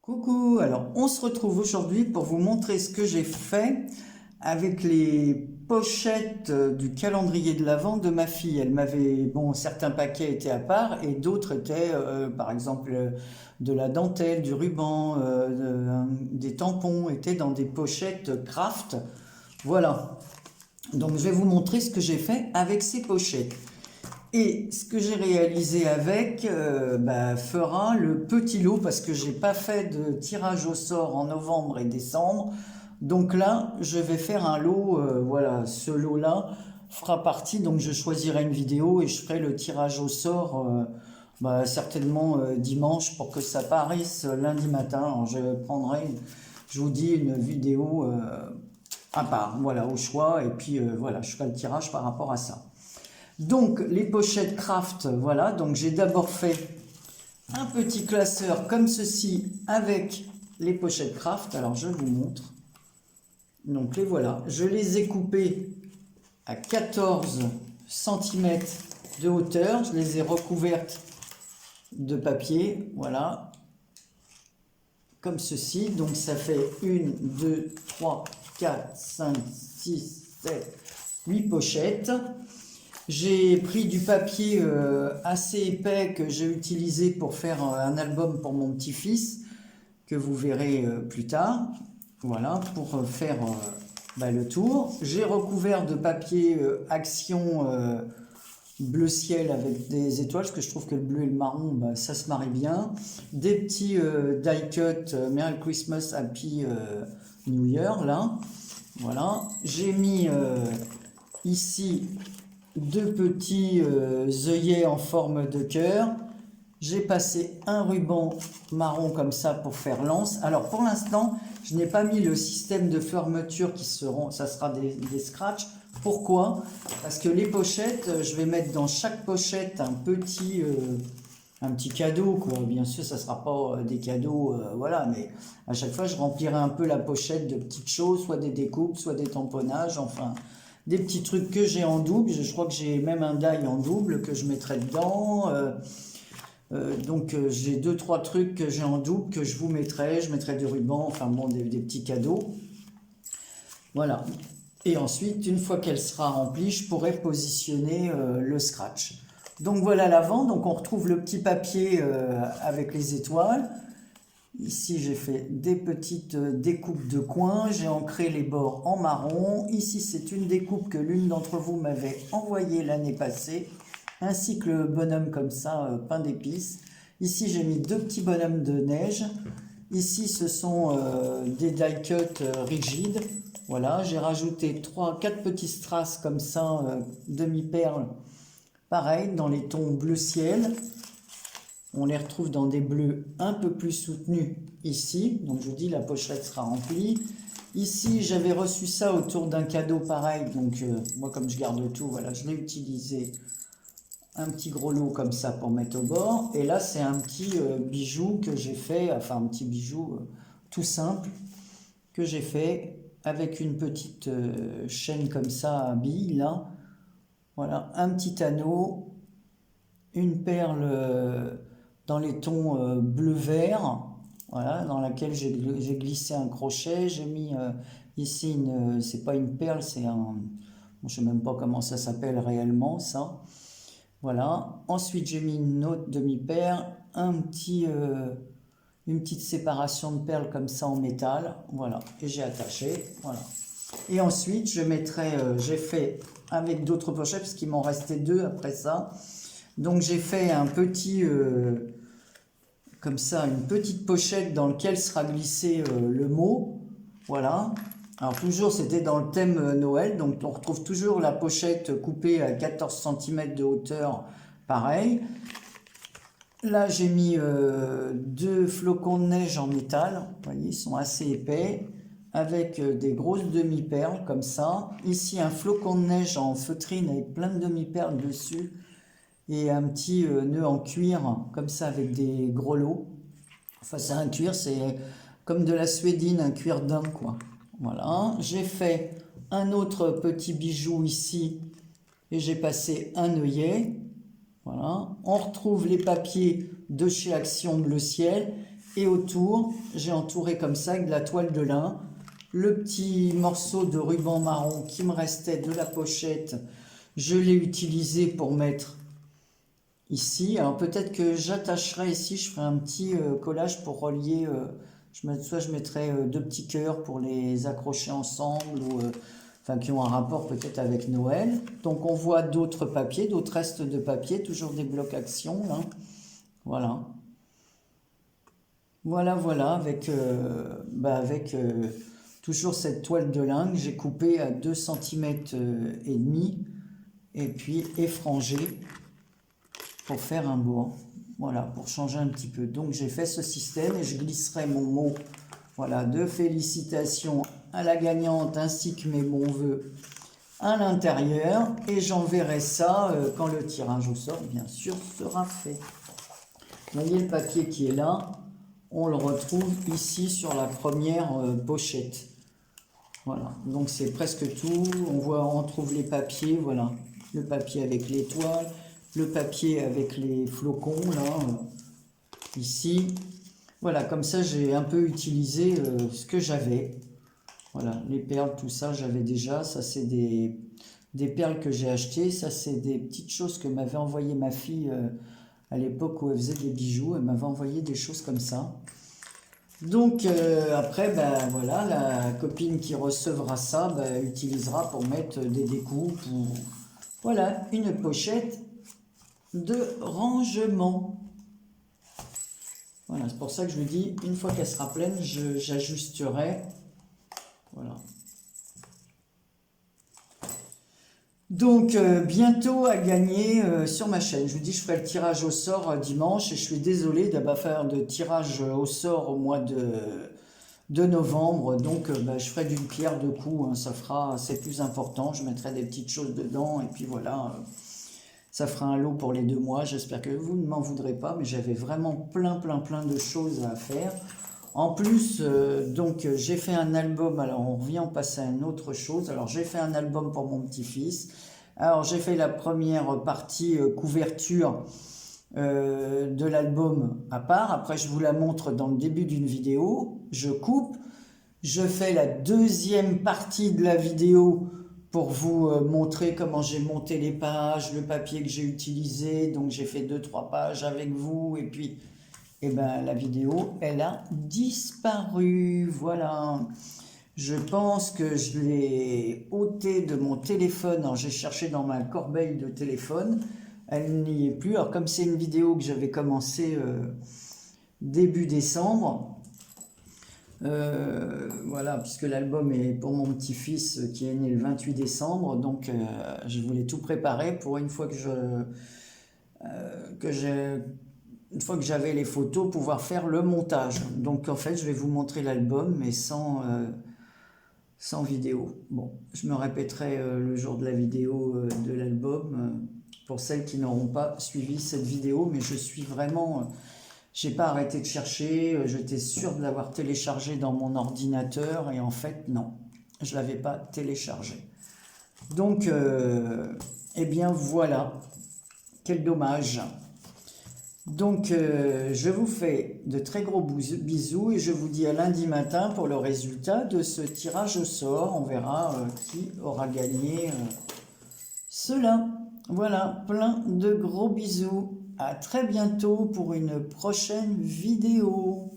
Coucou, alors on se retrouve aujourd'hui pour vous montrer ce que j'ai fait avec les pochettes du calendrier de l'Avent de ma fille. Elle m'avait, bon, certains paquets étaient à part et d'autres étaient, par exemple, de la dentelle, du ruban, des tampons, étaient dans des pochettes craft. Voilà, donc je vais vous montrer ce que j'ai fait avec ces pochettes. Et ce que j'ai réalisé avec fera le petit lot parce que j'ai pas fait de tirage au sort en novembre et décembre. Donc là, je vais faire un lot, voilà, ce lot-là fera partie, donc je choisirai une vidéo et je ferai le tirage au sort certainement dimanche pour que ça paraisse lundi matin. Alors je prendrai, je vous dis, une vidéo à part, voilà, au choix, et puis voilà, je ferai le tirage par rapport à ça. Donc les pochettes craft, voilà, donc j'ai d'abord fait un petit classeur comme ceci avec les pochettes craft. Alors je vous montre. Donc les voilà, je les ai coupées à 14 cm de hauteur, je les ai recouvertes de papier, voilà, comme ceci. Donc ça fait 1, 2, 3, 4, 5, 6, 7, 8 pochettes. J'ai pris du papier assez épais que j'ai utilisé pour faire un album pour mon petit-fils, que vous verrez plus tard. Voilà, pour faire le tour. J'ai recouvert de papier Action bleu ciel avec des étoiles, parce que je trouve que le bleu et le marron, ça se marie bien. Des petits die cut Merry Christmas, Happy New Year, là. Voilà. J'ai mis ici deux petits œillets en forme de cœur. J'ai passé un ruban marron comme ça pour faire l'anse. Alors pour l'instant, je n'ai pas mis le système de fermeture qui seront, ça sera des scratchs. Pourquoi? Parce que les pochettes, je vais mettre dans chaque pochette un petit cadeau, quoi. Bien sûr, ça ne sera pas des cadeaux, voilà, mais à chaque fois, je remplirai un peu la pochette de petites choses, soit des découpes, soit des tamponnages, enfin, des petits trucs que j'ai en double. Je crois que j'ai même un die en double que je mettrai dedans. Donc j'ai 2-3 trucs que j'ai en double que je vous mettrai. Je mettrai du ruban, enfin bon, des petits cadeaux. Voilà. Et ensuite, une fois qu'elle sera remplie, je pourrai positionner le scratch. Donc voilà l'avant. Donc on retrouve le petit papier avec les étoiles. Ici, j'ai fait des petites découpes de coins. J'ai ancré les bords en marron. Ici, c'est une découpe que l'une d'entre vous m'avait envoyée l'année passée, ainsi que le bonhomme comme ça, peint d'épices. Ici, j'ai mis deux petits bonhommes de neige. Ici, ce sont des die cut rigides. Voilà, j'ai rajouté 3-4 petits strass comme ça, demi-perles, pareil, dans les tons bleu ciel. On les retrouve dans des bleus un peu plus soutenus ici. Donc je vous dis, la pochette sera remplie. Ici, j'avais reçu ça autour d'un cadeau pareil. Donc moi, comme je garde tout, voilà, je l'ai utilisé. Un petit gros lot comme ça pour mettre au bord. Et là, c'est un petit bijou que j'ai fait. Enfin, un petit bijou tout simple que j'ai fait avec une petite chaîne comme ça à billes, là. Voilà, un petit anneau, une perle dans les tons bleu-vert, voilà, dans laquelle j'ai glissé un crochet. J'ai mis ici, c'est pas une perle, c'est un... je sais même pas comment ça s'appelle réellement, ça. Voilà. Ensuite, j'ai mis une autre demi-perle, une petite séparation de perles comme ça en métal. Voilà. Et j'ai attaché. Voilà. Et ensuite, je mettrai, j'ai fait avec d'autres pochettes, parce qu'il m'en restait deux après ça. Donc, j'ai fait un petit, comme ça, une petite pochette dans laquelle sera glissé le mot. Voilà. Alors toujours, c'était dans le thème Noël, donc on retrouve toujours la pochette coupée à 14 cm de hauteur, pareil. Là, j'ai mis deux flocons de neige en métal, vous voyez, ils sont assez épais, avec des grosses demi-perles, comme ça. Ici, un flocon de neige en feutrine avec plein de demi-perles dessus, et un petit nœud en cuir, comme ça, avec des gros lots. Enfin, c'est un cuir, c'est comme de la suédine, un cuir d'homme, quoi. Voilà, j'ai fait un autre petit bijou ici et j'ai passé un œillet. Voilà, on retrouve les papiers de chez Action Bleu Ciel et autour, j'ai entouré comme ça avec de la toile de lin. Le petit morceau de ruban marron qui me restait de la pochette, je l'ai utilisé pour mettre ici. Alors peut-être que j'attacherai ici, je ferai un petit collage pour relier, soit je mettrai deux petits cœurs pour les accrocher ensemble, ou enfin qui ont un rapport peut-être avec Noël. Donc on voit d'autres papiers, d'autres restes de papier, toujours des blocs Action là. Voilà. Voilà, avec toujours cette toile de lin que j'ai coupée à 2 cm et demi et puis effrangée pour faire un bourg. Voilà, pour changer un petit peu. Donc j'ai fait ce système et je glisserai mon mot, voilà, de félicitations à la gagnante ainsi que mes bons voeux à l'intérieur, et j'enverrai ça quand le tirage au sort, bien sûr, sera fait. Vous voyez le papier qui est là, on le retrouve ici sur la première pochette. Voilà, donc c'est presque tout. On trouve les papiers, voilà, le papier avec l'étoile, le papier avec les flocons, là, ici. Voilà, comme ça j'ai un peu utilisé ce que j'avais. Voilà, les perles, tout ça, j'avais déjà. Ça, c'est des perles que j'ai achetées. Ça, c'est des petites choses que m'avait envoyé ma fille à l'époque où elle faisait des bijoux. Elle m'avait envoyé des choses comme ça. Donc, après, ben, voilà, la copine qui recevra ça ben, utilisera pour mettre des découpes. Voilà, une pochette de rangement. Voilà, c'est pour ça que je vous dis, une fois qu'elle sera pleine, j'ajusterai. Voilà. Donc, bientôt à gagner sur ma chaîne. Je vous dis, je ferai le tirage au sort dimanche et je suis désolé d'avoir faire de tirage au sort au mois de novembre. Donc, je ferai d'une pierre deux coups. Hein, c'est plus important. Je mettrai des petites choses dedans et puis voilà. Ça fera un lot pour les 2 mois. J'espère que vous ne m'en voudrez pas, mais j'avais vraiment plein de choses à faire. En plus, donc j'ai fait un album, alors on revient passer à une autre chose. Alors j'ai fait un album pour mon petit-fils. Alors j'ai fait la première partie couverture de l'album à part. Après je vous la montre dans le début d'une vidéo. Je coupe. Je fais la deuxième partie de la vidéo pour vous montrer comment j'ai monté les pages, le papier que j'ai utilisé. Donc j'ai fait 2-3 pages avec vous et puis... Et ben la vidéo, elle a disparu, voilà. Je pense que je l'ai ôtée de mon téléphone. Alors j'ai cherché dans ma corbeille de téléphone, elle n'y est plus. Alors comme c'est une vidéo que j'avais commencé début décembre, voilà, puisque l'album est pour mon petit-fils qui est né le 28 décembre, donc je voulais tout préparer pour une fois une fois que j'avais les photos, pouvoir faire le montage. Donc en fait, je vais vous montrer l'album, mais sans vidéo. Bon, je me répéterai le jour de la vidéo de l'album, pour celles qui n'auront pas suivi cette vidéo, mais je suis vraiment... j'ai pas arrêté de chercher, j'étais sûr de l'avoir téléchargé dans mon ordinateur, et en fait, non, je l'avais pas téléchargé. Donc, eh bien voilà, quel dommage. Donc, je vous fais de très gros bisous et je vous dis à lundi matin pour le résultat de ce tirage au sort. On verra qui aura gagné cela. Voilà, plein de gros bisous. À très bientôt pour une prochaine vidéo.